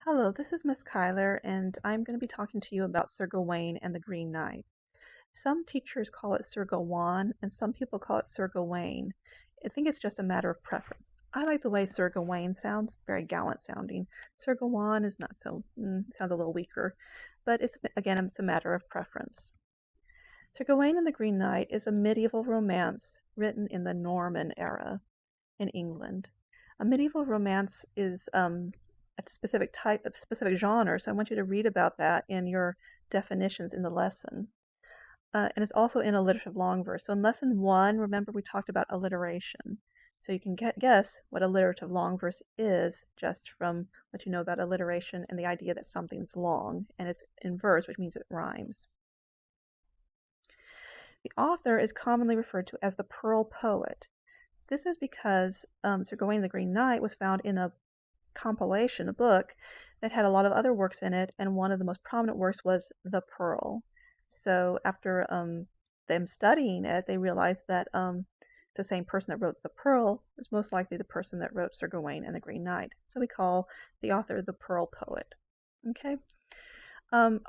Hello, this is Miss Kyler, and I'm going to be talking to you about Sir Gawain and the Green Knight. Some teachers call it Sir Gawain, and some people call it Sir Gawain. I think it's just a matter of preference. I like the way Sir Gawain sounds, very gallant sounding. Sir Gawain is not so, sounds a little weaker, but it's a matter of preference. Sir Gawain and the Green Knight is a medieval romance written in the Norman era in England. A medieval romance is a specific type of specific genre, so I want you to read about that in your definitions in the lesson. And it's also in alliterative long verse. So in lesson 1, remember we talked about alliteration. So you can guess what alliterative long verse is just from what you know about alliteration and the idea that something's long and it's in verse, which means it rhymes. The author is commonly referred to as the Pearl Poet. This is because Sir Gawain the Green Knight was found in a compilation, a book that had a lot of other works in it, and one of the most prominent works was The Pearl. So after them studying it, they realized that the same person that wrote The Pearl was most likely the person that wrote Sir Gawain and the Green Knight. So we call the author the Pearl Poet. Okay. Um,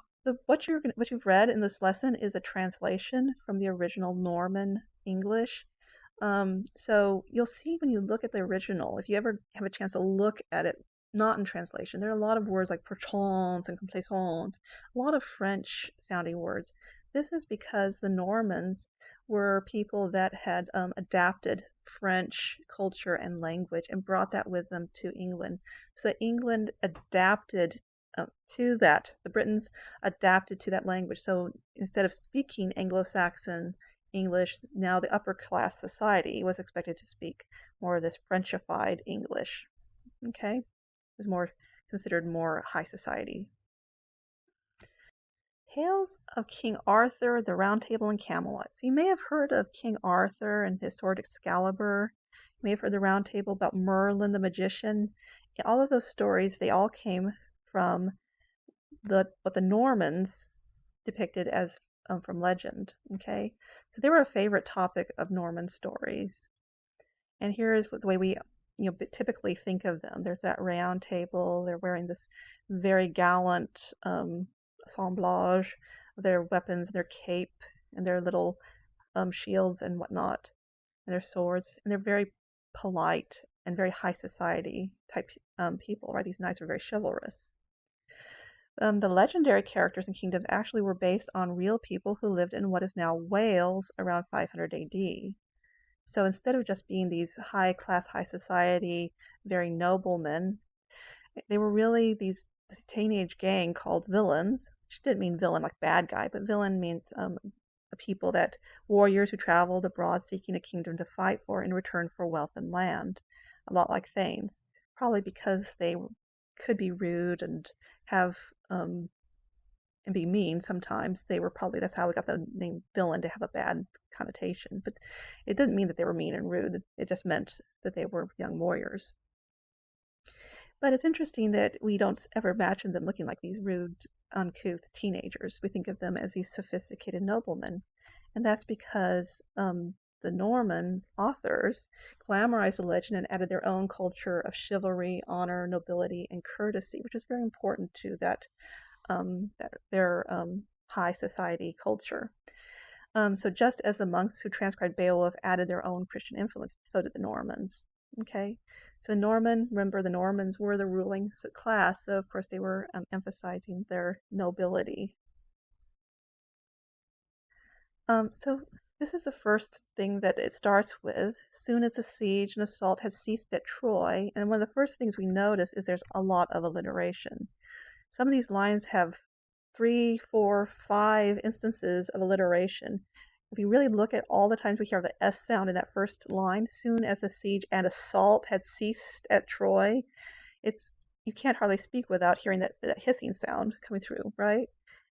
what you've read in this lesson is a translation from the original Norman English. So you'll see when you look at the original, if you ever have a chance to look at it, not in translation, there are a lot of words like perchance and complaisance, a lot of French sounding words. This is because the Normans were people that had adapted French culture and language and brought that with them to England. So that England adapted to that. The Britons adapted to that language. So instead of speaking Anglo-Saxon English, now the upper class society was expected to speak more of this Frenchified English. Okay? It was more considered more high society. Tales of King Arthur, the Round Table, and Camelot. So you may have heard of King Arthur and his sword Excalibur. You may have heard the Round Table about Merlin the magician. All of those stories, they all came from what the Normans depicted as from legend. Okay, so they were a favorite topic of Norman stories. And here is the way we typically think of them. There's that round table. They're wearing this very gallant assemblage of their weapons, their cape, and their little shields and whatnot, and their swords. And they're very polite and very high society type people, right? These knights are very chivalrous. The legendary characters and kingdoms actually were based on real people who lived in what is now Wales around 500 AD. So instead of just being these high class, high society, very noblemen, they were really this teenage gang called villains, which didn't mean villain like bad guy, but villain means people that warriors who traveled abroad seeking a kingdom to fight for in return for wealth and land, a lot like Thanes, probably because they could be rude and have and be mean sometimes. They were probably That's how we got the name villain, to have a bad connotation. But it didn't mean that they were mean and rude. It just meant that they were young warriors. But it's interesting that we don't ever imagine them looking like these rude, uncouth teenagers. We think of them as these sophisticated noblemen. And that's because the Norman authors glamorized the legend and added their own culture of chivalry, honor, nobility, and courtesy, which is very important to their high society culture. So just as the monks who transcribed Beowulf added their own Christian influence, so did the Normans. Okay, so remember the Normans were the ruling class, so of course they were emphasizing their nobility. So this is the first thing that it starts with. Soon as the siege and assault had ceased at Troy, and one of the first things we notice is there's a lot of alliteration. Some of these lines have 3, 4, 5 instances of alliteration. If you really look at all the times we hear the S sound in that first line, soon as the siege and assault had ceased at Troy, you can't hardly speak without hearing that hissing sound coming through, right?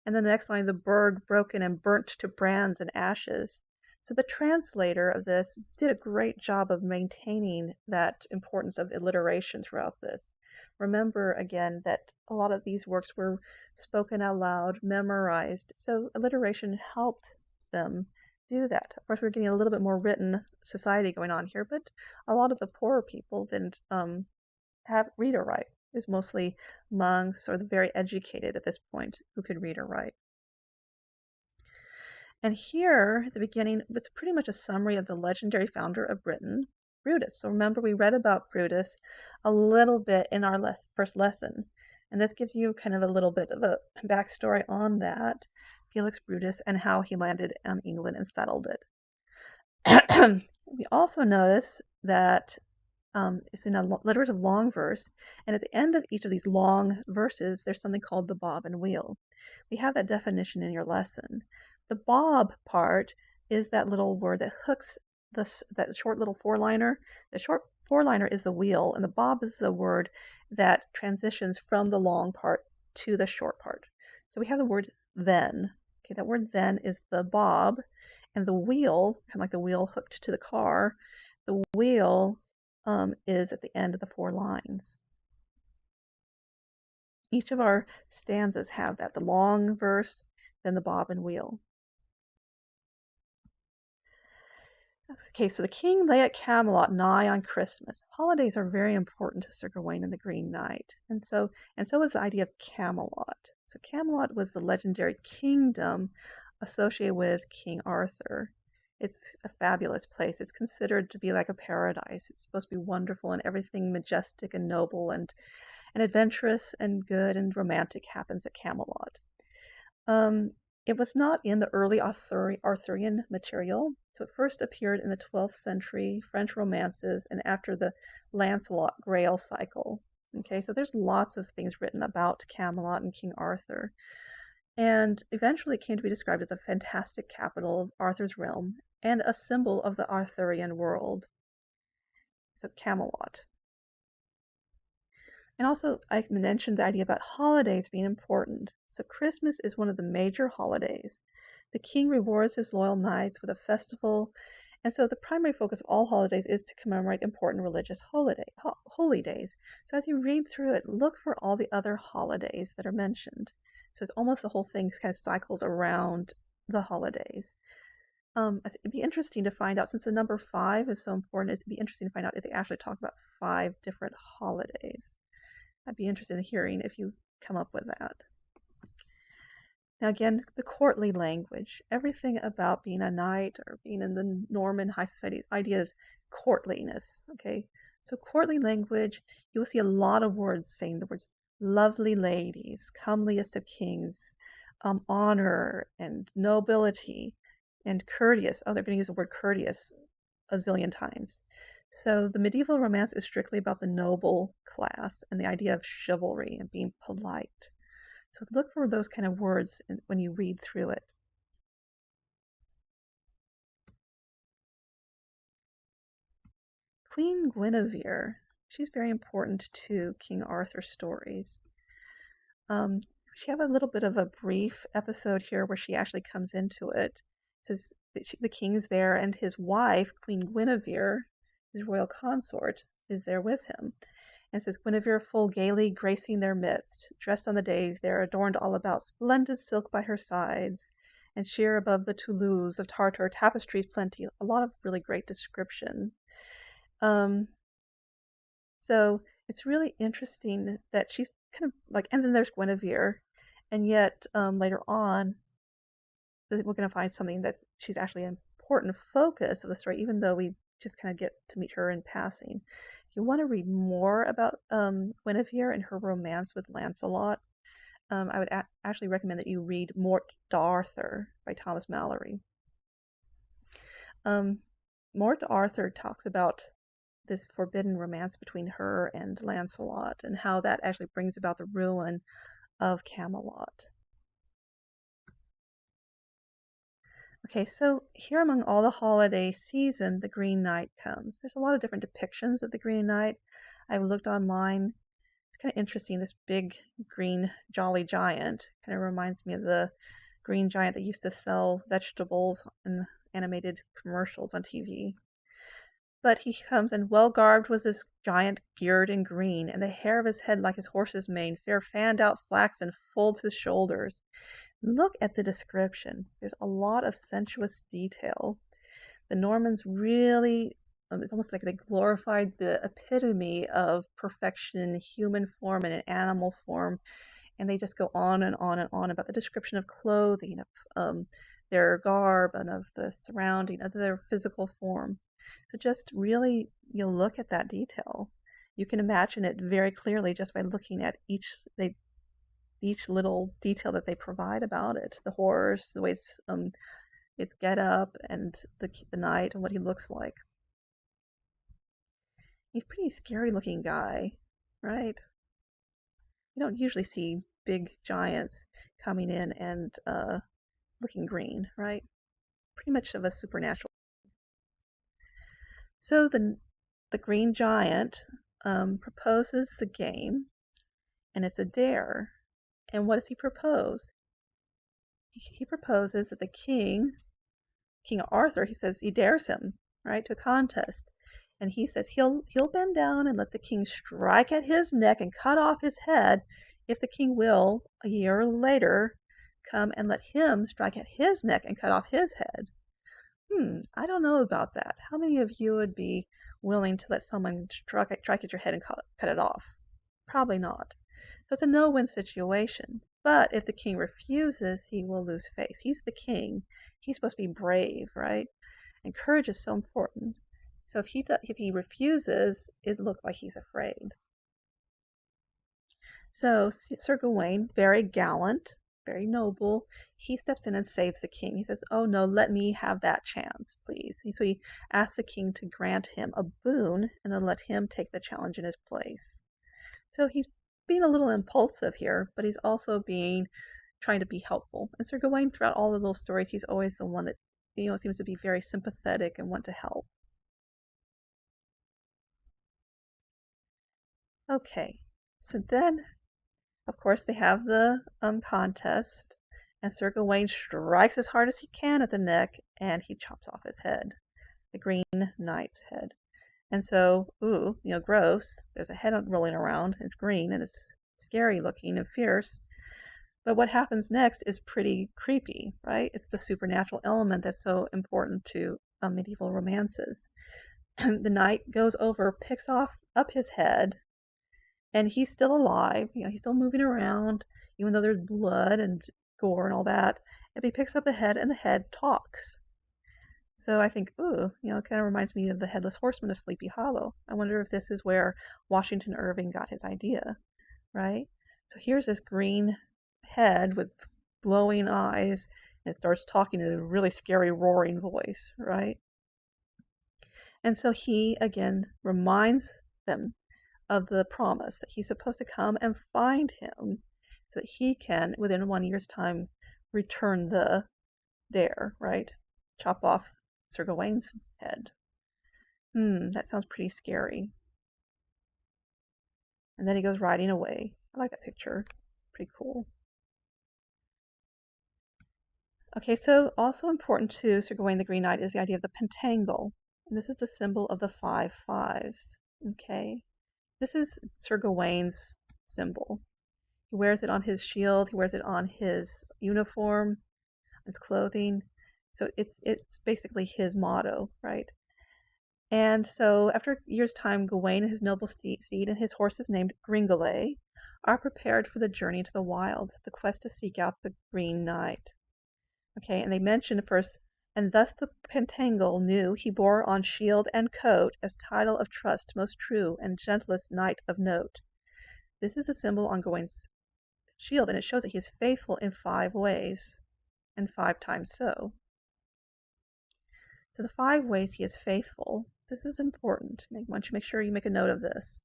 And then the next line, the burg broken and burnt to brands and ashes. So the translator of this did a great job of maintaining that importance of alliteration throughout this. Remember again that a lot of these works were spoken out loud, memorized, so alliteration helped them do that. Of course, we're getting a little bit more written society going on here, but a lot of the poorer people didn't have read or write. It was mostly monks or the very educated at this point who could read or write. And here, at the beginning, it's pretty much a summary of the legendary founder of Britain, Brutus. So remember, we read about Brutus a little bit in our first lesson. And this gives you kind of a little bit of a backstory on that, Felix Brutus, and how he landed in England and settled it. We also notice that it's in letters of long verse, and at the end of each of these long verses, there's something called the bob and wheel. We have that definition in your lesson. The bob part is that little word that hooks that short little four-liner. The short four-liner is the wheel, and the bob is the word that transitions from the long part to the short part. So we have the word then. Okay, that word then is the bob, and the wheel, kind of like the wheel hooked to the car, the wheel is at the end of the 4 lines. Each of our stanzas have that, the long verse, then the bob and wheel. Okay, so the king lay at Camelot nigh on Christmas. Holidays are very important to Sir Gawain and the Green Knight, and so is the idea of Camelot. So Camelot was the legendary kingdom associated with King Arthur. It's a fabulous place. It's considered to be like a paradise. It's supposed to be wonderful, and everything majestic and noble and adventurous and good and romantic happens at Camelot. It was not in the early Arthurian material, so it first appeared in the 12th century French romances and after the Lancelot Grail cycle. Okay, so there's lots of things written about Camelot and King Arthur. And eventually it came to be described as a fantastic capital of Arthur's realm and a symbol of the Arthurian world. So Camelot. And also, I mentioned the idea about holidays being important. So Christmas is one of the major holidays. The king rewards his loyal knights with a festival, and so the primary focus of all holidays is to commemorate important religious holy days. So as you read through it, look for all the other holidays that are mentioned. So it's almost the whole thing kind of cycles around the holidays. It'd be interesting to find out, since the number 5 is so important, it'd be interesting to find out if they actually talk about 5 different holidays. I'd be interested in hearing if you come up with that. Now again, the courtly language. Everything about being a knight or being in the Norman high society idea is courtliness. Okay, so courtly language, you'll see a lot of words saying the words lovely ladies, comeliest of kings, honor and nobility, and courteous. Oh, they're going to use the word courteous a zillion times. So the medieval romance is strictly about the noble class and the idea of chivalry and being polite. So look for those kind of words when you read through it. Queen Guinevere, she's very important to King Arthur's stories. She have a little bit of a brief episode here where she actually comes into it. It says that the king is there and his wife, Queen Guinevere, his royal consort, is there with him. And it says, Guinevere full gaily gracing their midst, dressed on the days there, adorned all about, splendid silk by her sides, and sheer above the Toulouse of Tartar, tapestries plenty, a lot of really great description. So it's really interesting that she's kind of like, and then there's Guinevere, and yet later on, we're going to find something that she's actually an important focus of the story, even though we just kind of get to meet her in passing. If you want to read more about Guinevere and her romance with Lancelot, I would actually recommend that you read Morte d'Arthur by Thomas Malory. Morte d'Arthur talks about this forbidden romance between her and Lancelot and how that actually brings about the ruin of Camelot. Okay, so here among all the holiday season, the Green Knight comes. There's a lot of different depictions of the Green Knight. I've looked online. It's kind of interesting. This big green jolly giant kind of reminds me of the green giant that used to sell vegetables in animated commercials on TV. But he comes, and well garbed was this giant, geared in green, and the hair of his head like his horse's mane, fair fanned out flaxen, folds his shoulders. Look at the description. There's a lot of sensuous detail. The Normans really it's almost like they glorified the epitome of perfection in human form and in animal form, and they just go on and on and on about the description of clothing, of their garb, and of the surrounding of their physical form. So just really, look at that detail. You can imagine it very clearly just by looking at each little detail that they provide about it. The horse, the way its get up, and the knight and what he looks like. He's a pretty scary looking guy, right? You don't usually see big giants coming in and looking green, right? Pretty much of a supernatural. So the green giant proposes the game, and it's a dare. And what does he propose? He proposes that the King Arthur, he dares him, right, to a contest. And he says he'll bend down and let the king strike at his neck and cut off his head if the king will, a year later, come and let him strike at his neck and cut off his head. I don't know about that. How many of you would be willing to let someone strike at your head and cut it off? Probably not. So it's a no-win situation. But if the king refuses, he will lose face. He's the king. He's supposed to be brave, right? And courage is so important. So if he refuses, it looks like he's afraid. So Sir Gawain, very gallant, very noble, he steps in and saves the king. He says, "Oh no, let me have that chance, please." So he asks the king to grant him a boon and then let him take the challenge in his place. So he's being a little impulsive here, but he's also trying to be helpful. And Sir Gawain, throughout all of those stories, he's always the one that seems to be very sympathetic and want to help. Okay, so then, of course, they have the contest, and Sir Gawain strikes as hard as he can at the neck, and he chops off his head, the Green Knight's head. And so, gross. There's a head rolling around. It's green and it's scary looking and fierce. But what happens next is pretty creepy, right? It's the supernatural element that's so important to medieval romances. The knight goes over, picks up his head, and he's still alive. He's still moving around, even though there's blood and gore and all that. And he picks up the head, and the head talks. So I think, it kind of reminds me of the headless horseman of Sleepy Hollow. I wonder if this is where Washington Irving got his idea, right? So here's this green head with glowing eyes, and it starts talking in a really scary roaring voice, right? And so he, again, reminds them of the promise that he's supposed to come and find him so that he can, within 1 year's time, return the dare, right? Chop off Sir Gawain's head. That sounds pretty scary. And then he goes riding away. I like that picture. Pretty cool. Okay, so also important to Sir Gawain the Green Knight is the idea of the Pentangle. And this is the symbol of the 5 fives. Okay? This is Sir Gawain's symbol. He wears it on his shield. He wears it on his uniform, his clothing. So it's basically his motto, right? And so after a year's time, Gawain and his noble steed and his horses named Gringolet are prepared for the journey to the wilds, the quest to seek out the Green Knight. Okay, and they mention first, and thus the Pentangle knew he bore on shield and coat as title of trust, most true and gentlest knight of note. This is a symbol on Gawain's shield, and it shows that he is faithful in 5 ways, and 5 times so. So the 5 ways he is faithful, this is important. I want you to make sure you make a note of this.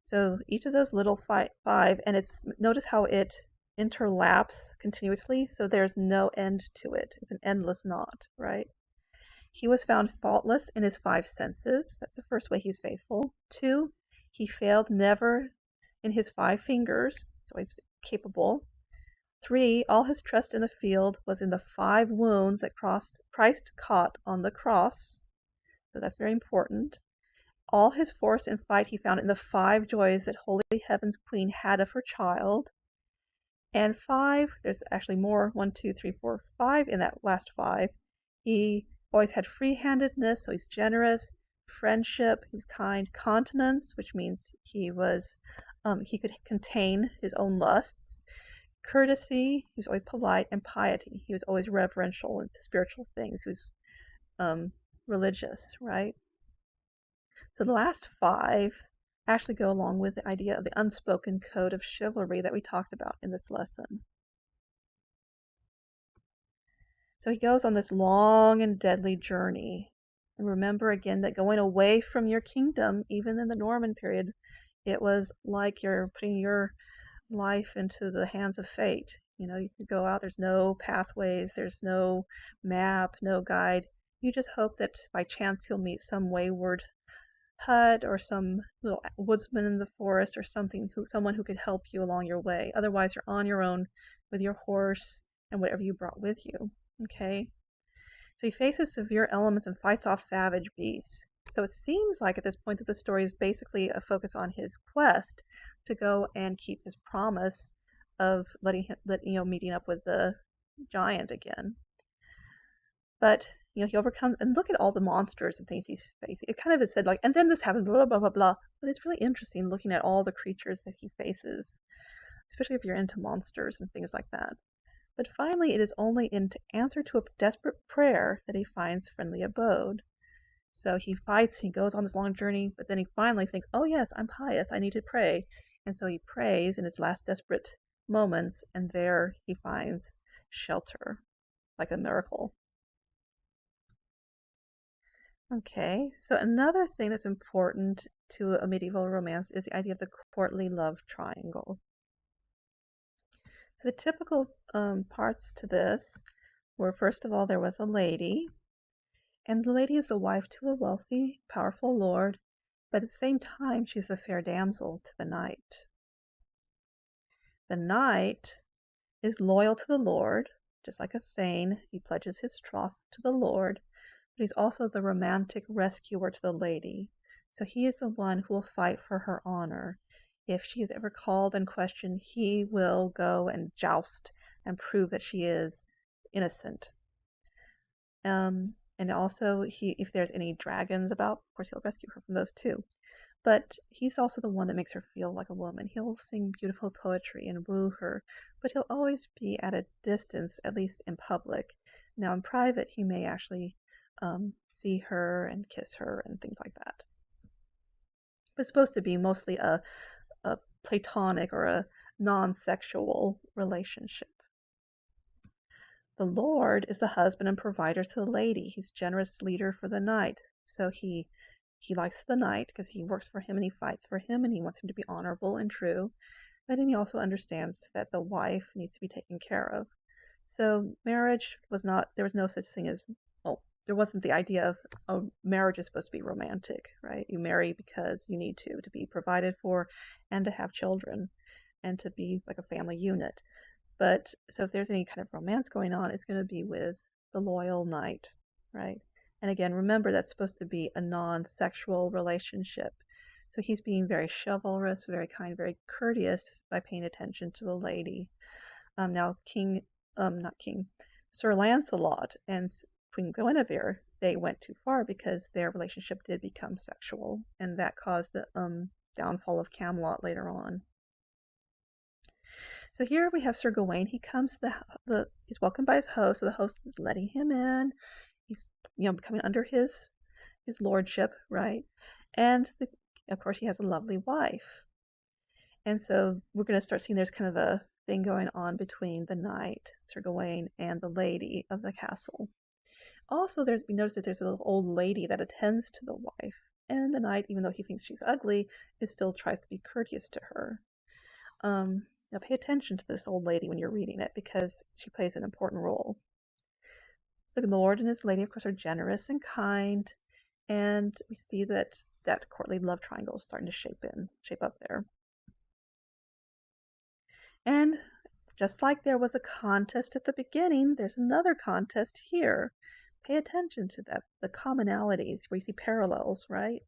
So each of those little 5, and notice how it interlaps continuously, so there's no end to it. It's an endless knot, right? He was found faultless in his 5 senses. That's the first way he's faithful. 2, he failed never in his 5 fingers, so he's capable. 3, all his trust in the field was in the 5 wounds that Christ caught on the cross. So that's very important. All his force in fight he found in the 5 joys that Holy Heaven's Queen had of her child. And 5, there's actually more, 1, 2, 3, 4, 5 in that last 5. He always had free-handedness, so he's generous, friendship, he was kind, continence, which means he could contain his own lusts, courtesy, he was always polite, and piety, he was always reverential into spiritual things, he was religious, right? So the last five actually go along with the idea of the unspoken code of chivalry that we talked about in this lesson. So he goes on this long and deadly journey. And remember again that going away from your kingdom, even in the Norman period, it was like you're putting your life into the hands of fate. You could go out, there's no pathways, there's no map, no guide. You just hope that by chance you'll meet some wayward hut or some little woodsman in the forest or someone who could help you along your way. Otherwise, you're on your own with your horse and whatever you brought with you. Okay? So he faces severe elements and fights off savage beasts. So it seems like at this point that the story is basically a focus on his quest to go and keep his promise of meeting up with the giant again. But he overcomes, and look at all the monsters and things he's facing. It kind of is said like, and then this happened, blah blah blah blah. But it's really interesting looking at all the creatures that he faces, especially if you're into monsters and things like that. But finally, it is only in answer to a desperate prayer that he finds friendly abode. So he fights, he goes on this long journey, but then he finally thinks, oh yes, I'm pious, I need to pray. And so he prays in his last desperate moments, and there he finds shelter, like a miracle. Okay, so another thing that's important to a medieval romance is the idea of the courtly love triangle. So the typical parts to this were, first of all, there was a lady, and the lady is the wife to a wealthy, powerful lord, but at the same time she's a fair damsel to the knight. The knight is loyal to the lord, just like a thane. He pledges his troth to the lord, but he's also the romantic rescuer to the lady. So he is the one who will fight for her honor. If she is ever called and questioned, he will go and joust and prove that she is innocent. And also, if there's any dragons about, of course, he'll rescue her from those too. But he's also the one that makes her feel like a woman. He'll sing beautiful poetry and woo her, but he'll always be at a distance, at least in public. Now, in private, he may actually see her and kiss her and things like that. But it's supposed to be mostly a platonic or a non-sexual relationship. The lord is the husband and provider to the lady. He's generous leader for the knight. So he likes the knight because he works for him and he fights for him and he wants him to be honorable and true. But then he also understands that the wife needs to be taken care of. So marriage there was no such thing as, there wasn't the idea of marriage is supposed to be romantic, right? You marry because you need to be provided for and to have children and to be like a family unit. But so if there's any kind of romance going on, it's going to be with the loyal knight, right? And again, remember that's supposed to be a non-sexual relationship. So he's being very chivalrous, very kind, very courteous by paying attention to the lady. Now, Sir Lancelot and Queen Guinevere, they went too far because their relationship did become sexual, and that caused the downfall of Camelot later on. So here we have Sir Gawain. He comes he's welcomed by his host, so the host is letting him in. He's coming under his lordship, right? And of course he has a lovely wife. And so we're going to start seeing there's kind of a thing going on between the knight, Sir Gawain, and the lady of the castle. Also, we notice that there's a little old lady that attends to the wife, and the knight, even though he thinks she's ugly, still tries to be courteous to her. Now pay attention to this old lady when you're reading it because she plays an important role. The lord and his lady, of course, are generous and kind, and we see that courtly love triangle is starting to shape up there. And just like there was a contest at the beginning, there's another contest here. Pay attention to that, the commonalities where you see parallels, right?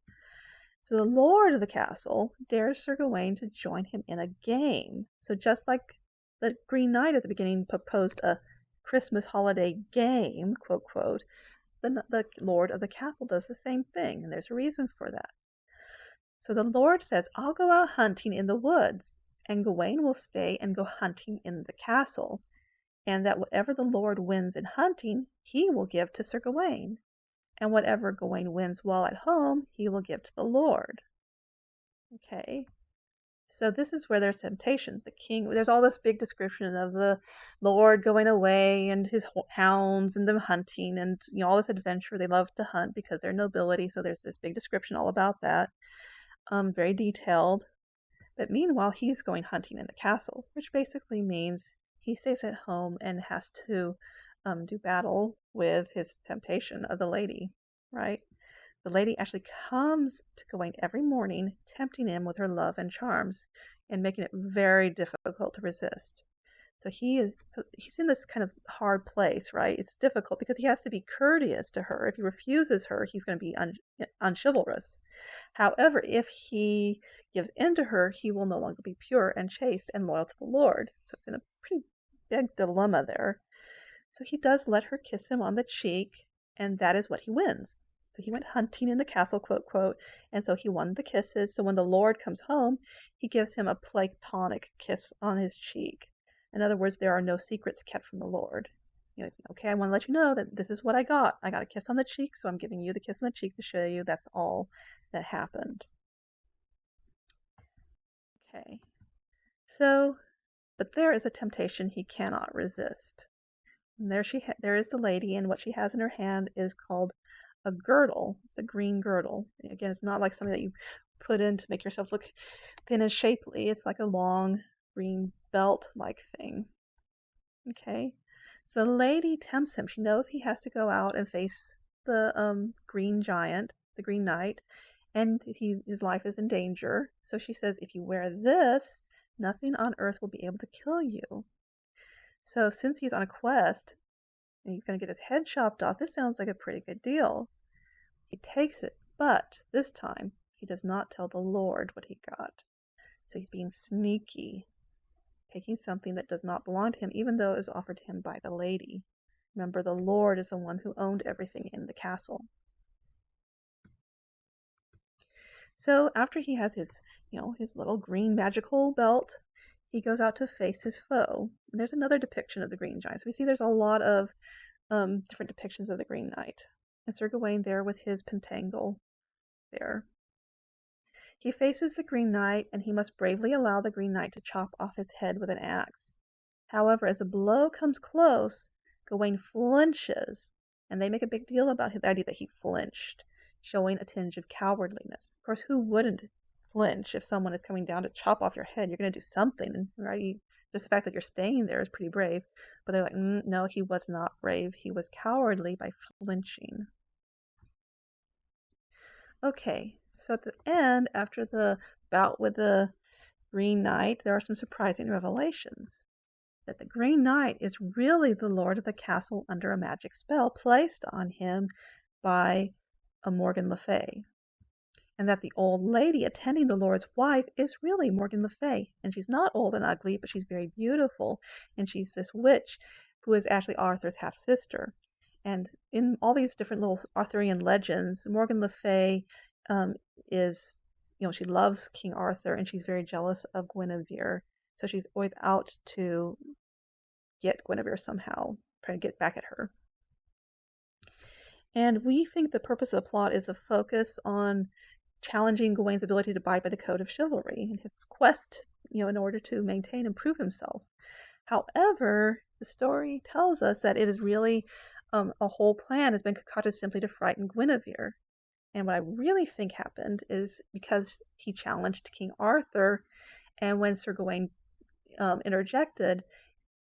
So the lord of the castle dares Sir Gawain to join him in a game. So just like the Green Knight at the beginning proposed a Christmas holiday game, quote, quote, the lord of the castle does the same thing, and there's a reason for that. So the lord says, I'll go out hunting in the woods, and Gawain will stay and go hunting in the castle, and that whatever the lord wins in hunting, he will give to Sir Gawain, and whatever Gawain wins while at home, he will give to the lord. Okay, so this is where there's temptation. The king, there's all this big description of the lord going away and his hounds and them hunting and all this adventure. They love to hunt because they're nobility, so there's this big description all about that, very detailed. But meanwhile, he's going hunting in the castle, which basically means he stays at home and has to do battle with his temptation of the lady, right? The lady actually comes to Gawain every morning, tempting him with her love and charms, and making it very difficult to resist. So he's in this kind of hard place, right? It's difficult because he has to be courteous to her. If he refuses her, he's going to be unchivalrous. However, if he gives in to her, he will no longer be pure and chaste and loyal to the Lord. So it's in a pretty big dilemma there. So he does let her kiss him on the cheek, and that is what he wins. So he went hunting in the castle, quote, quote, and so he won the kisses. So when the Lord comes home, he gives him a platonic kiss on his cheek. In other words, there are no secrets kept from the Lord. Okay, I want to let you know that this is what I got. I got a kiss on the cheek, so I'm giving you the kiss on the cheek to show you that's all that happened. Okay, so, but there is a temptation he cannot resist. And there is the lady, and what she has in her hand is called a girdle. It's a green girdle. Again, it's not like something that you put in to make yourself look thin and shapely. It's like a long green belt-like thing. Okay, so the lady tempts him. She knows he has to go out and face the green giant, the Green Knight, and his life is in danger. So she says, if you wear this, nothing on earth will be able to kill you. So since he's on a quest, and he's going to get his head chopped off, this sounds like a pretty good deal. He takes it, but this time he does not tell the Lord what he got. So he's being sneaky, taking something that does not belong to him, even though it was offered to him by the lady. Remember, the Lord is the one who owned everything in the castle. So after he has his little green magical belt, he goes out to face his foe. And there's another depiction of the Green Giant. So we see there's a lot of different depictions of the Green Knight. And Sir Gawain there with his Pentangle there. He faces the Green Knight, and he must bravely allow the Green Knight to chop off his head with an axe. However, as the blow comes close, Gawain flinches, and they make a big deal about the idea that he flinched, showing a tinge of cowardliness. Of course, who wouldn't flinch if someone is coming down to chop off your head? You're going to do something, right? Just the fact that you're staying there is pretty brave. But they're like, no, he was not brave. He was cowardly by flinching. Okay, so at the end, after the bout with the Green Knight, there are some surprising revelations. That the Green Knight is really the lord of the castle under a magic spell placed on him by a Morgan Le Fay. And that the old lady attending the Lord's wife is really Morgan Le Fay. And she's not old and ugly, but she's very beautiful. And she's this witch who is actually Arthur's half-sister. And in all these different little Arthurian legends, Morgan Le Fay is, she loves King Arthur, and she's very jealous of Guinevere. So she's always out to get Guinevere somehow, trying to get back at her. And we think the purpose of the plot is a focus on challenging Gawain's ability to abide by the code of chivalry and his quest, in order to maintain and prove himself. However, the story tells us that it is really a whole plan has been concocted simply to frighten Guinevere. And what I really think happened is because he challenged King Arthur, and when Sir Gawain interjected,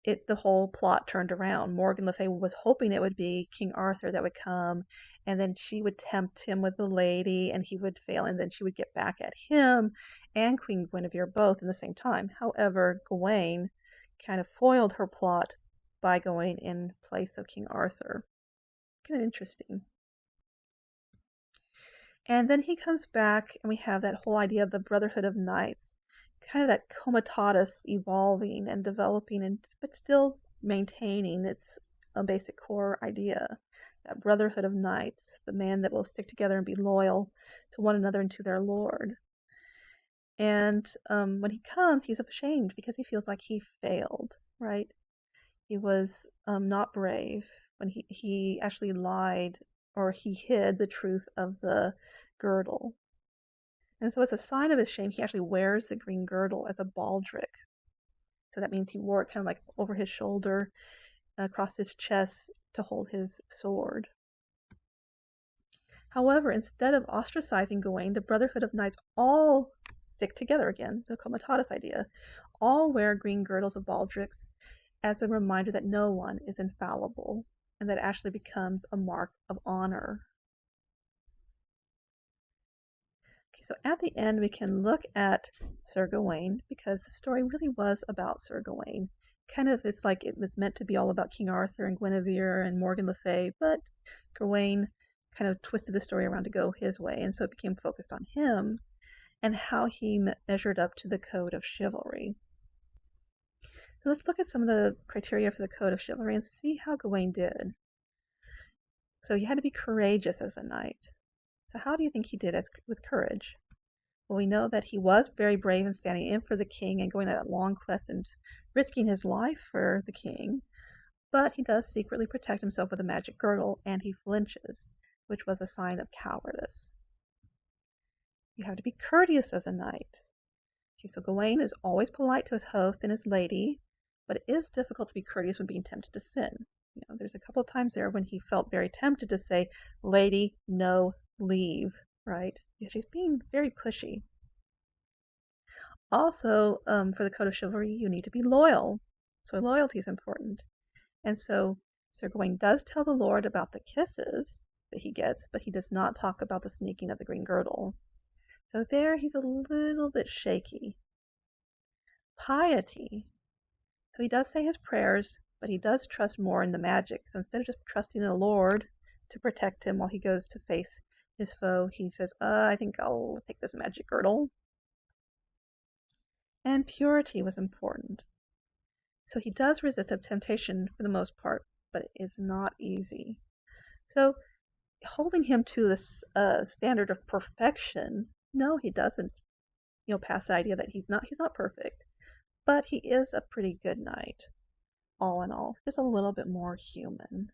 the whole plot turned around. Morgan Le Fay was hoping it would be King Arthur that would come, and then she would tempt him with the lady, and he would fail, and then she would get back at him and Queen Guinevere both in the same time. However, Gawain kind of foiled her plot by going in place of King Arthur. Kind of interesting. And then he comes back, and we have that whole idea of the Brotherhood of Knights. Kind of that Comitatus evolving and developing, but still maintaining its basic core idea. that brotherhood of knights, the man that will stick together and be loyal to one another and to their lord. And when he comes, he's ashamed because he feels like he failed, right? He was not brave when he actually lied, or he hid the truth of the girdle. And so as a sign of his shame, he actually wears the green girdle as a baldric. So that means he wore it kind of like over his shoulder, across his chest to hold his sword. However, instead of ostracizing Gawain, the Brotherhood of Knights all stick together again, the Comitatus idea, all wear green girdles of baldrics as a reminder that no one is infallible, and that actually becomes a mark of honor. Okay, so at the end we can look at Sir Gawain, because the story really was about Sir Gawain. Kind of, it's like it was meant to be all about King Arthur and Guinevere and Morgan Le Fay, but Gawain kind of twisted the story around to go his way, and so it became focused on him and how he measured up to the code of chivalry. So let's look at some of the criteria for the code of chivalry and see how Gawain did. So he had to be courageous as a knight. So how do you think he did with courage? Well, we know that he was very brave in standing in for the king and going on that long quest and risking his life for the king, but he does secretly protect himself with a magic girdle, and he flinches, which was a sign of cowardice. You have to be courteous as a knight. Okay, so Gawain is always polite to his host and his lady, but it is difficult to be courteous when being tempted to sin. There's a couple of times there when he felt very tempted to say, "Lady, no, leave," right? Because she's being very pushy. Also, for the code of chivalry, you need to be loyal. So loyalty is important. And so Sir Gawain does tell the Lord about the kisses that he gets, but he does not talk about the sneaking of the green girdle. So there he's a little bit shaky. Piety. So he does say his prayers, but he does trust more in the magic. So instead of just trusting the Lord to protect him while he goes to face his foe, he says, I think I'll take this magic girdle. And purity was important. So he does resist a temptation for the most part, but it is not easy. So holding him to this standard of perfection, no, he doesn't, pass the idea that he's not perfect, but he is a pretty good knight, all in all, just a little bit more human.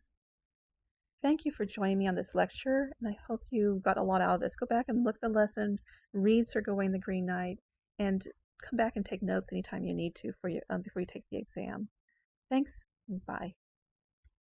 Thank you for joining me on this lecture, and I hope you got a lot out of this. Go back and look at the lesson, read Sir Gawain the Green Knight, and come back and take notes anytime you need to before you take the exam. Thanks, and bye.